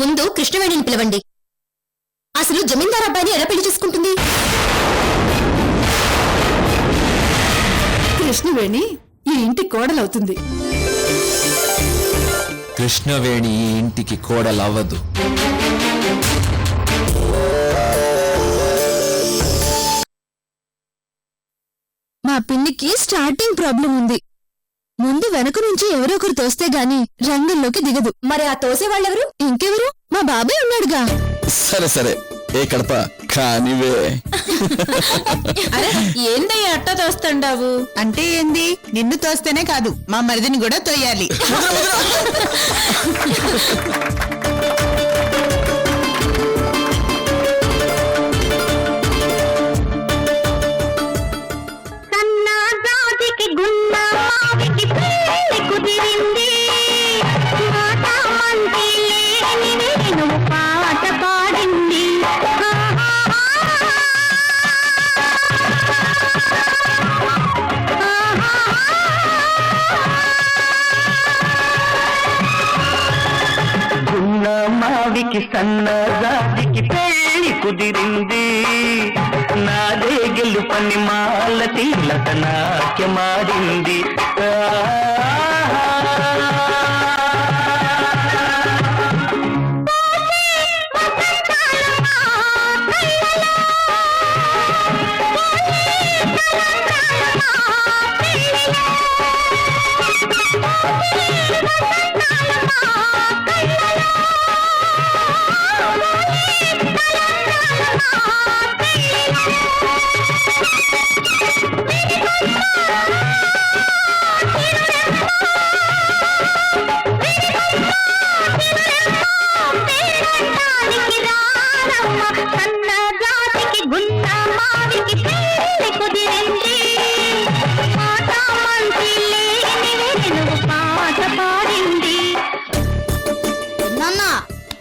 ముందు కృష్ణవేణిని పిలవండి. అసలు జమీందార్ అబ్బాయిని ఎలా పెళ్లి చేసుకుంటుంది? కృష్ణవేణి ఈ ఇంటి కోడలవుతుంది. కృష్ణవేణి ఈ ఇంటికి కోడలవ్వదు. మా పిన్నికి స్టార్టింగ్ ప్రాబ్లం ఉంది. ముందు వెనక నుంచి ఎవరో ఒకరు తోస్తే గాని రంగంలోకి దిగదు. మరి ఆ తోసే వాళ్ళెవరు? ఇంకెవరు? మా బాబాయ్ ఉన్నాడుగా. సరే సరే, ఏ కడప కానివే. ఏందయ్య అట్ట తోస్తుండావు? అంటే ఏంది? నిన్ను తోస్తేనే కాదు, మా మరిదిని కూడా తోయాలి. మావికి సన్నజాతికి పెళ్లి కుదిరింది. నాదే గెలుపని మాలతి లత నాట్యమాడింది.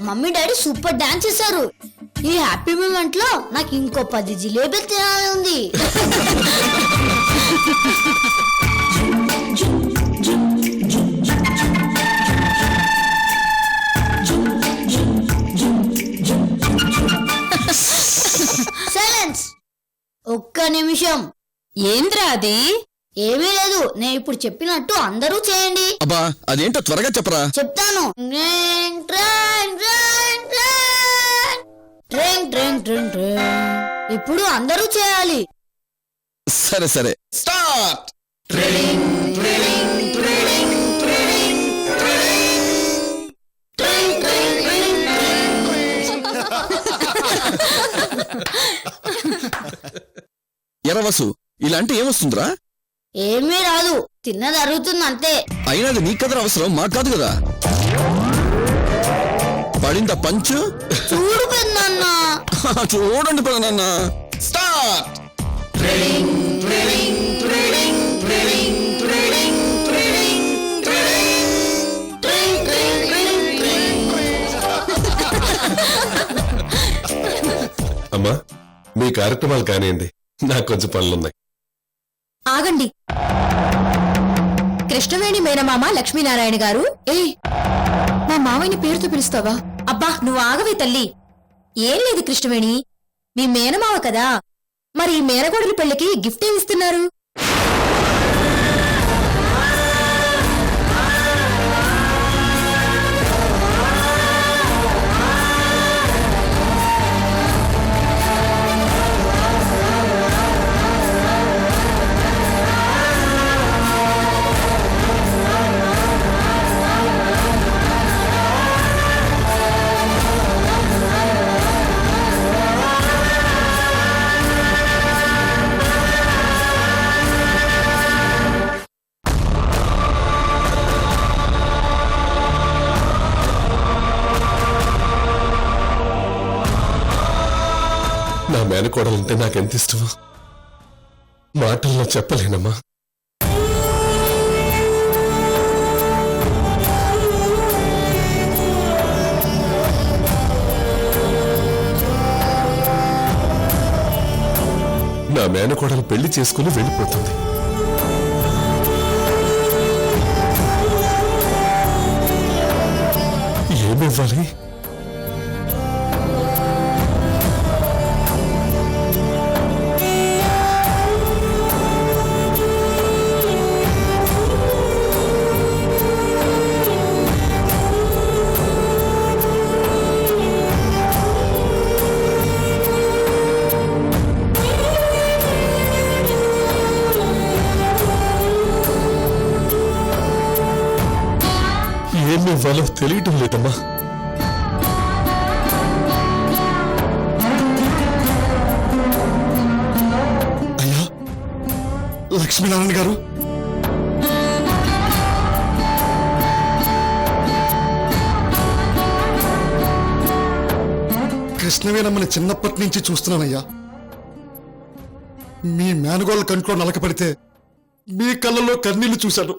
మమ్మీ డాడీ సూపర్ డాన్స్ చేశారు. ఈ హ్యాపీ మూమెంట్ లో నాకు ఇంకో 10 జిలేబీలు తినాలని ఉంది. సైలెన్స్. ఒక్క నిమిషం. ఏంద్రా అది? ఏమీ లేదు, నేను ఇప్పుడు చెప్పినట్టు అందరూ చేయండి. అబ్బా అదేంటో త్వరగా చెప్పరా. చెప్తాను. ఇప్పుడు అందరూ చేయాలి. సరే సరే, స్టార్ట్. ఎరవసు, ఇలాంటి ఏమొస్తుందిరా? ఏమీ రాదు, తిన్నది అరుగుతుంది అంతే. అయినది నీ కదరా అవసరం, మాకు కాదు కదా. పడిందా పంచు? చూడు పెద్దన్న. చూడండి పెద్దన్న. స్టార్ట్. అమ్మా, మీ కార్యక్రమాలు కానివ్వండి, నాకు కొంచెం పనులున్నాయి. ఆగండి. కృష్ణవేణి మేనమామ లక్ష్మీనారాయణ గారు. మా మావయ్యని పేరుతో పిలుస్తావా? అబ్బా నువ్వు ఆగవే తల్లి. ఏం లేదు కృష్ణవేణి, మీ మేనమావ కదా, మరి ఈ మేనగోడల పెళ్లికి గిఫ్ట్ ఏమిస్తున్నారు? నా మేనకోడలంటే నాకెంత ఇష్టమో మాటల్లో చెప్పలేనమ్మా. నా మేనకోడలు పెళ్లి చేసుకుని వెళ్ళిపోతుంది. ఏమివ్వాలి? ఏమవ్వాలో తెలియటం లేదమ్మా. అయ్యా లక్ష్మీనారాయణ గారు, కృష్ణవేనమ్మని చిన్నప్పటి నుంచి చూస్తున్నానయ్యా. మీ మేనగోళ్ళ కంట్లో నలకపడితే మీ కళ్ళలో కన్నీళ్లు చూశాను.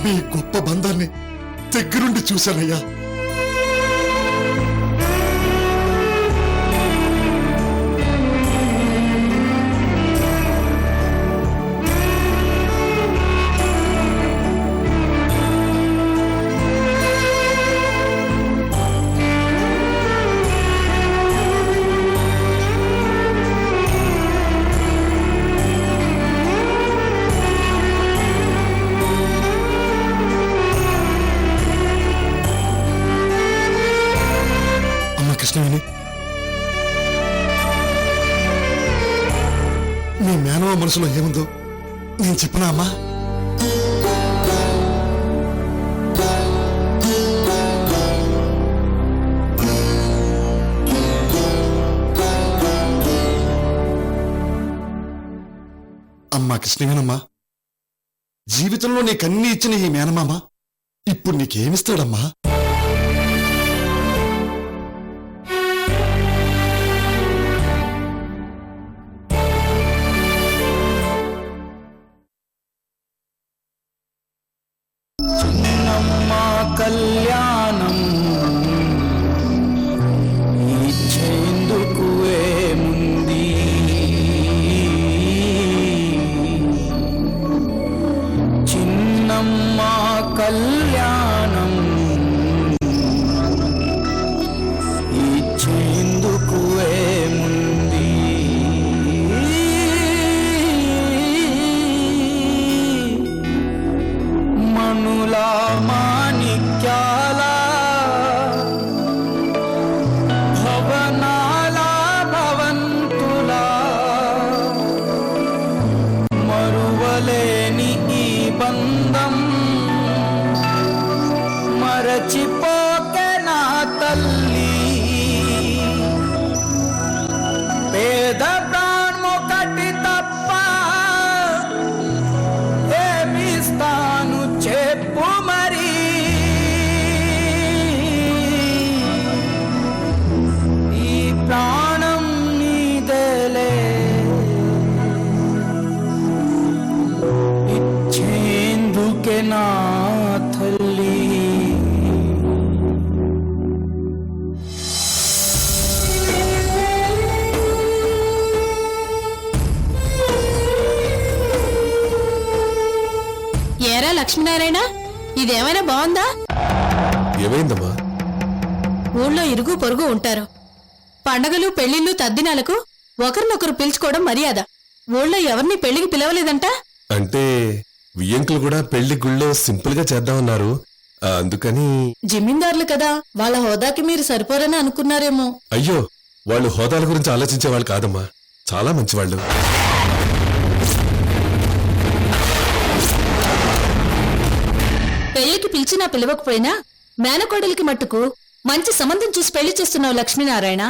మీ గొప్ప బంధాన్ని దగ్గరుండి చూశానయ్యా. కృష్ణవేణి, మీ మేనవ మనసులో ఏముందో నేను చెప్పనా అమ్మా? అమ్మా కృష్ణవేనమ్మా, జీవితంలో నీకన్నీ ఇచ్చిన ఈ మేనమామ ఇప్పుడు నీకేమిస్తాడమ్మా? కళ్యాణం ఇచ్చేందుకు ఏముంది, చిన్నమ్మ కళ్యాణం ఇచ్చేందుకు ఏముంది, మనులా మాణిక్యాల భవనాల భవంతులా మరువలేని ఈ బంధం మరచిపోకే నా తల్లి, పేద ప్రాణమొకటి తప్ప ఏమిస్తాను చెప్పు మరి, ఈ ప్రాణం నీదేలే ఇచ్చేందుకే నా తల్లి. ఏరా లక్ష్మీనారాయణ, ఇదేమైనా బాగుందా? ఏమైందమ్మా? ఊళ్ళో ఇరుగు పొరుగు ఉంటారు. పండగలు పెళ్లిళ్ళు తద్దినాలకు ఒకరినొకరు పిలుచుకోవడం మర్యాద. ఊళ్ళో ఎవరిని పెళ్లికి పిలవలేదంట. అంటే వియ్యంకులు కూడా పెళ్లి గుళ్ళో సింపుల్ గా చేద్దామన్నారు. అందుకని. జమీందారులు కదా, వాళ్ళ హోదాకి మీరు సరిపోరని అనుకున్నారేమో. అయ్యో, వాళ్ళు హోదాల గురించి ఆలోచించే వాళ్ళు కాదమ్మా, చాలా మంచివాళ్ళు. పెళ్లికి పిలిచినా పిలవకపోయినా మేనకోడలికి మట్టుకు మంచి సంబంధం చూసి పెళ్లి చేస్తున్నావు లక్ష్మీనారాయణ.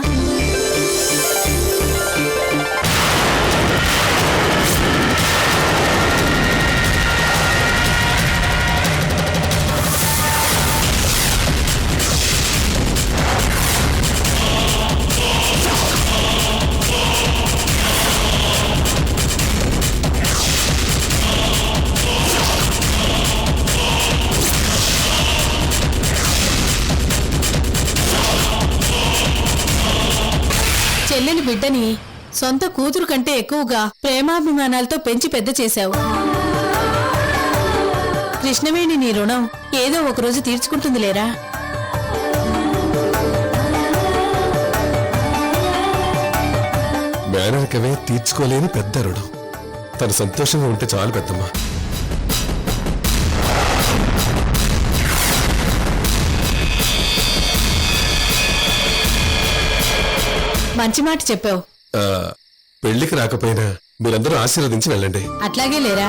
చెల్లెలి బిడ్డని సొంత కూతురు కంటే ఎక్కువగా ప్రేమాభిమానాలతో పెంచి పెద్ద చేశావు. కృష్ణవేణి నీ రుణం ఏదో ఒకరోజు తీర్చుకుంటుంది లేరా. మేనరికమే తీర్చుకోలేని పెద్ద రుణం. తను సంతోషంగా ఉంటే చాలు పెద్దమ్మా. మంచి మాట చెప్పావు. పెళ్లికి రాకపోయినా మీరందరూ ఆశీర్వదించి వెళ్ళండి. అట్లాగే లేరా.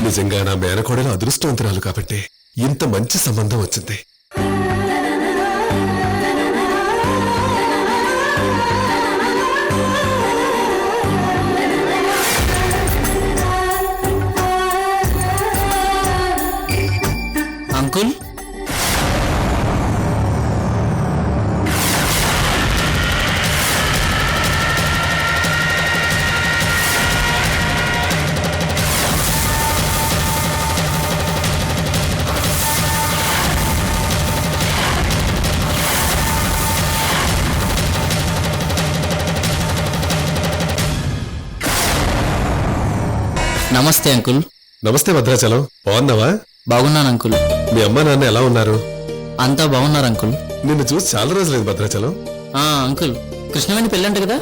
నిజంగా నా మేనకోడలు అదృష్టవంతురాలు కాబట్టి ఇంత మంచి సంబంధం వచ్చింది. అంకుల్, నమస్తే అంకుల్. నమస్తే భద్రాచలం, బాగున్నావా? బాగున్నాను అంకుల్. మీ అమ్మా నాన్న ఎలా ఉన్నారు? అంతా బాగున్నారు అంకుల్. నిన్ను చూసి చాలా రోజులేదు భద్రాచలం. అంకుల్, కృష్ణవేణి పెళ్ళంట కదా?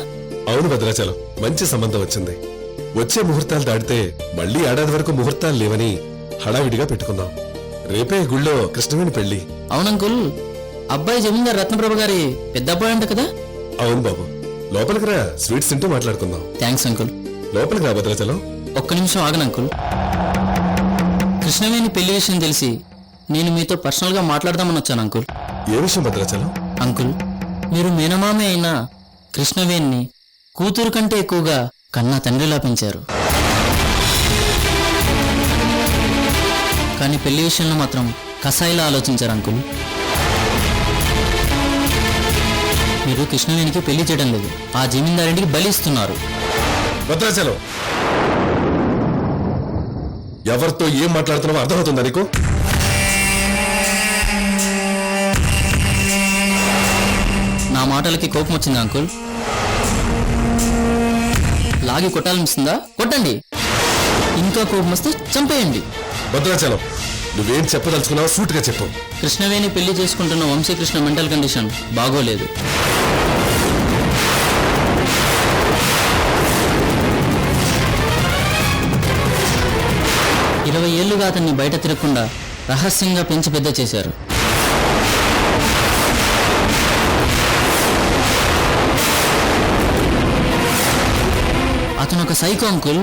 అవును భద్రాచలం, మంచి సంబంధం వచ్చింది. వచ్చే ముహూర్తాలు దాటితే మళ్ళీ ఏడాది వరకు ముహూర్తాలు లేవని హడావిడిగా పెట్టుకున్నాం. రేపే గుళ్ళో కృష్ణవేణి పెళ్లి. అవునంకుల్, అబ్బాయి జమీందార్ రత్నప్రభ గారి పెద్ద అబ్బాయి అంట కదా? అవును బాబు, లోపలికి రా, స్వీట్స్ తింటూ మాట్లాడుకుందాం. Thanks uncle. లోపలికి రా భద్రాచలం. ఒక్క నిమిషం ఆగను అంకుల్. కృష్ణవేణి పెళ్లి విషయం తెలిసి నేను మీతో పర్సనల్గా మాట్లాడదామని వచ్చాను అంకుల్. ఏ విషయం భద్రాచలం? అంకుల్, మీరు మేనమామే అయినా కృష్ణవేణిని కూతురు కంటే ఎక్కువగా కన్నా తండ్రిలా పెంచారు. కానీ పెళ్లి విషయంలో మాత్రం కసాయిలా ఆలోచించారు అంకుల్. మీరు కృష్ణవేణికి పెళ్లి చేయడం లేదు, ఆ జమీందారింటికి బలి ఇస్తున్నారు. భద్రాచలం, ఎవరితో ఏం మాట్లాడుతున్నావో అర్థమవుతుందా నీకు? నా మాటలకి కోపం వచ్చిందా అంకుల్? లాగి కొట్టాలనిపిస్తుందా? కొట్టండి. ఇంకా కోపం వస్తే చంపేయండి. భద్రాచలం, నువ్వేం చెప్పదలుచుకున్నావో సూటిగా చెప్పు. కృష్ణవేణి పెళ్లి చేసుకుంటున్న వంశీకృష్ణ మెంటల్ కండిషన్ బాగోలేదు. ఇరవై ఏళ్లుగా అతన్ని బయట తిరగకుండా రహస్యంగా పెంచి పెద్ద చేశారు. అతను ఒక సైకో అంకుల్.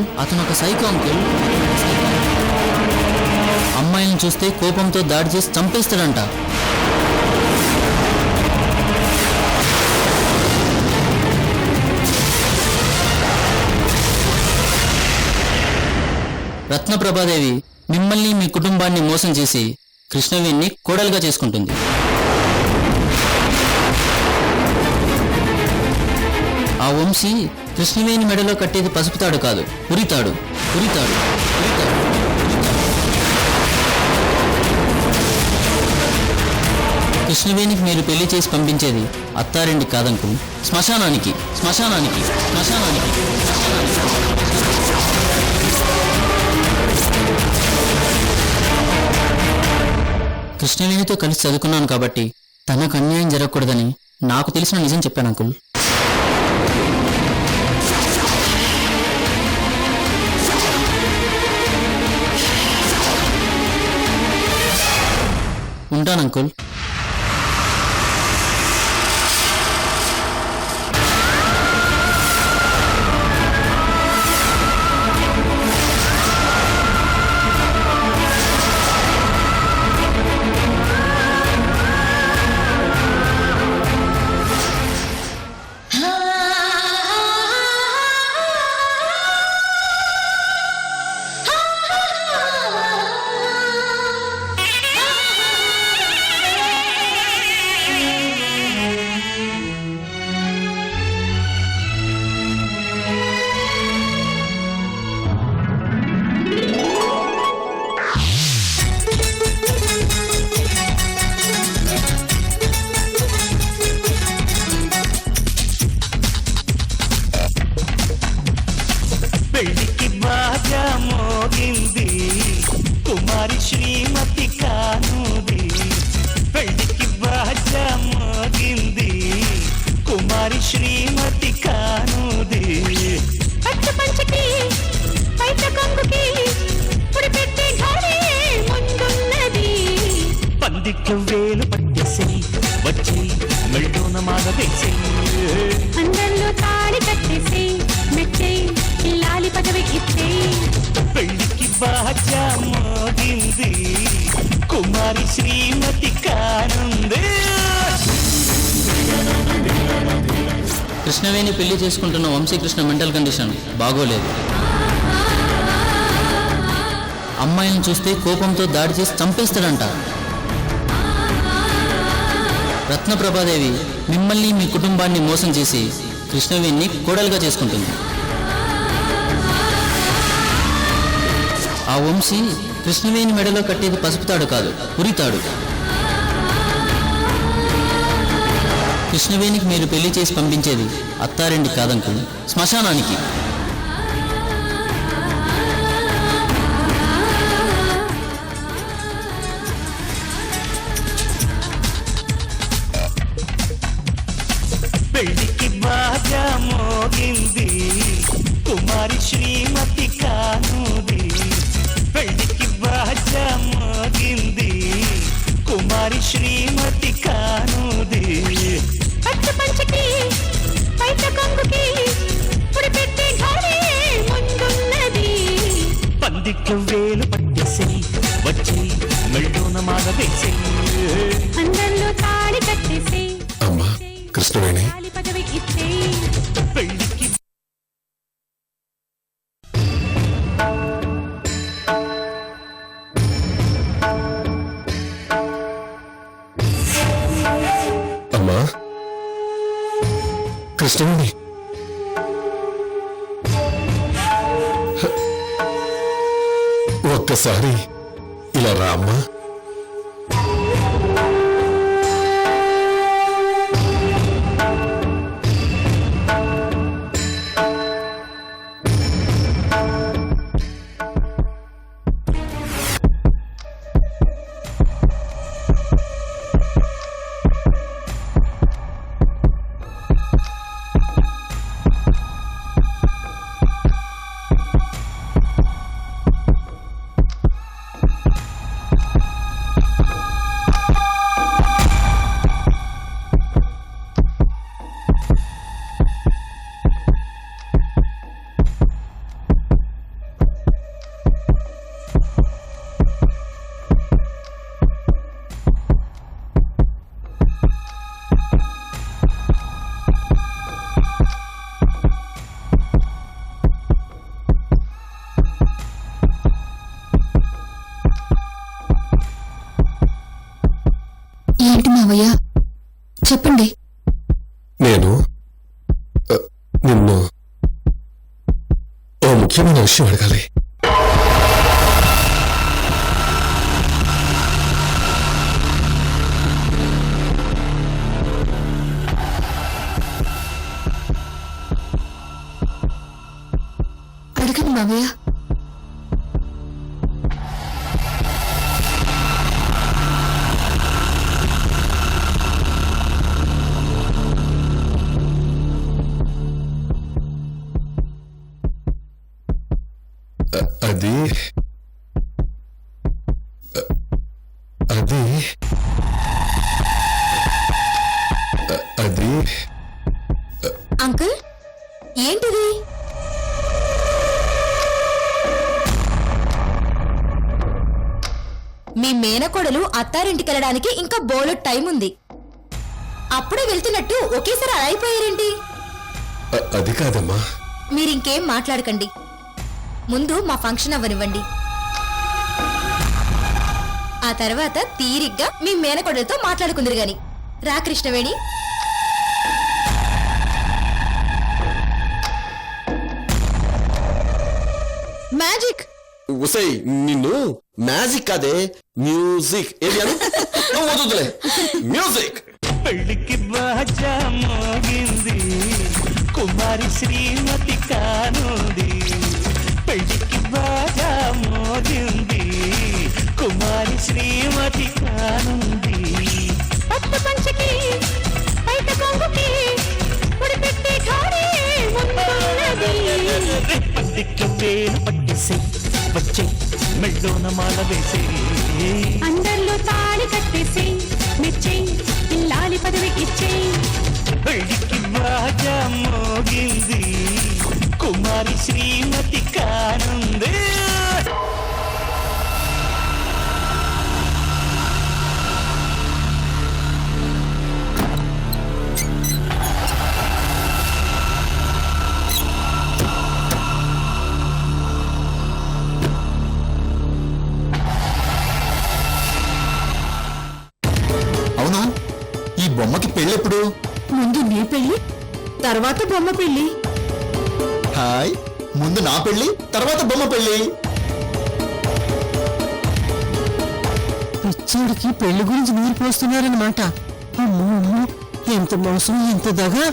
అమ్మాయిని చూస్తే కోపంతో దాడి చేసి చంపేస్తాడంట. రత్నప్రభాదేవి మిమ్మల్ని మీ కుటుంబాన్ని మోసం చేసి కృష్ణవేణిని కోడలుగా చేసుకుంటుంది. ఆ వంశీ కృష్ణవేణి మెడలో కట్టేది పసుపుతాడు కాదు, ఉరితాడు. కృష్ణవేణికి మీరు పెళ్లి చేసి పంపించేది అత్తారింటికి కాదంకుల్, శ్మశానానికి. కృష్ణవేణితో కలిసి చదువుకున్నాను కాబట్టి తనకు అన్యాయం జరగకూడదని నాకు తెలిసిన నిజం చెప్పాను అంకుల్. ఉంటాను అంకుల్. పెళ్లికి బాగా మోగింది, కుమారి శ్రీమతి కానుది. పెళ్లికి బాగా మోగింది, శ్రీమతి కానుది పట్టు పంచకి పైట కొంగుకి పుడి పెట్టి ఘరే ముందున్నది పందిట్లో వేలు పట్టేసేయి వచ్చి మెళ్ళోన మాల వేసేయి అందరిలో తాళి కట్టేసి మెచ్చేయి ఇల్లాలి పదవి ఇచ్చేయి పెళ్లికి బాజా మోగింది కుమారి శ్రీమతి కానుంది కృష్ణవేణి పెళ్లి చేసుకుంటున్న వంశీకృష్ణ మెంటల్ కండిషన్ బాగోలేదు. అమ్మాయిని చూస్తే కోపంతో దాడి చేసి చంపేస్తాడంట. రత్నప్రభాదేవి మిమ్మల్ని మీ కుటుంబాన్ని మోసం చేసి కృష్ణవేణిని కోడలుగా చేసుకుంటుంది. ఆ వంశీ కృష్ణవేణి మెడలో కట్టేది పసుపుతాడు కాదు, ఉరితాడు. కృష్ణవేణికి మీరు పెళ్లి చేసి పంపించేది అత్తారింటి కాదంకు, శ్మశానానికి. పెళ్లికి బాజా మోగింది కుమారి శ్రీమతి కానుది పెళ్లికి బాజా మోగింది కుమారి శ్రీమతి కానుది పట్టు పంచకి పైట కొంగుకి పుడి పెట్టి ఘరే ముందున్నది పందిట్లో వేలు పట్టేసేయి వచ్చి మెళ్ళోన మాల వేసేయి అందరిలో తాళి కట్టేసి అమ్మా కృష్ణవేణి ఇల్లాలి పదవి ఇచ్చేయి పెళ్లికి అమ్మా కృష్ణవేణి ఒక్కసారి ఇలా రా అమ్మా. ఏంటి మావయ్య చెప్పండి. నేను నిన్ను ఓ ముఖ్యమైన విషయం అడగాలి. అడగండి మావయ్య. అది అది అది అంకుల్ ఏంటిది? మీ మేనకోడలు అత్తారింటికెళ్ళడానికి ఇంకా బోలెడు టైం ఉంది. అప్పుడే వెళ్తున్నట్టు ఒకేసారి అలా అయిపోయారేంటి? అది కాదమ్మా. మీరింకేం మాట్లాడకండి. ముందు మా ఫంక్షన్ అవ్వనివ్వండి. ఆ తర్వాత తీరిగ్గా మీ మేనకోడలతో మాట్లాడుకుందరు గాని. రా కృష్ణవేణి. మ్యాజిక్. ఉసై నిన్ను మ్యాజిక్ కాదే మ్యూజిక్ ఏది అను వద్దులే మ్యూజిక్. పెళ్లికి బాజా మోగింది కుమారి శ్రీమతి కానుది పెళ్లికి బాజా మోగింది కుమారి శ్రీమతి కానుంది పట్టు పంచకి బయట కొంగుకి పుడి చెయ్యికి వేలు పట్టేసే వచ్చే మెళ్ళోన మాల వేసే అందరిలో తాళి కట్టేసే మెచ్చే ఇల్లాలి పదవి ఇచ్చే పెళ్లికి బాగా మోగింది కుమారి శ్రీమతి కానుంది అవును ఈ బొమ్మకి పెళ్ళెప్పుడు? ముందు నీ పెళ్లి తర్వాత బొమ్మ పెళ్లి. హాయ్, ముందు నా పెళ్లి తర్వాత బొమ్మ పెళ్లి. పిచ్చోడికి పెళ్లి గురించి నీరు పోస్తున్నారన్నమాట. అమ్మో అమ్మో, ఎంత మోసం ఎంత దగా.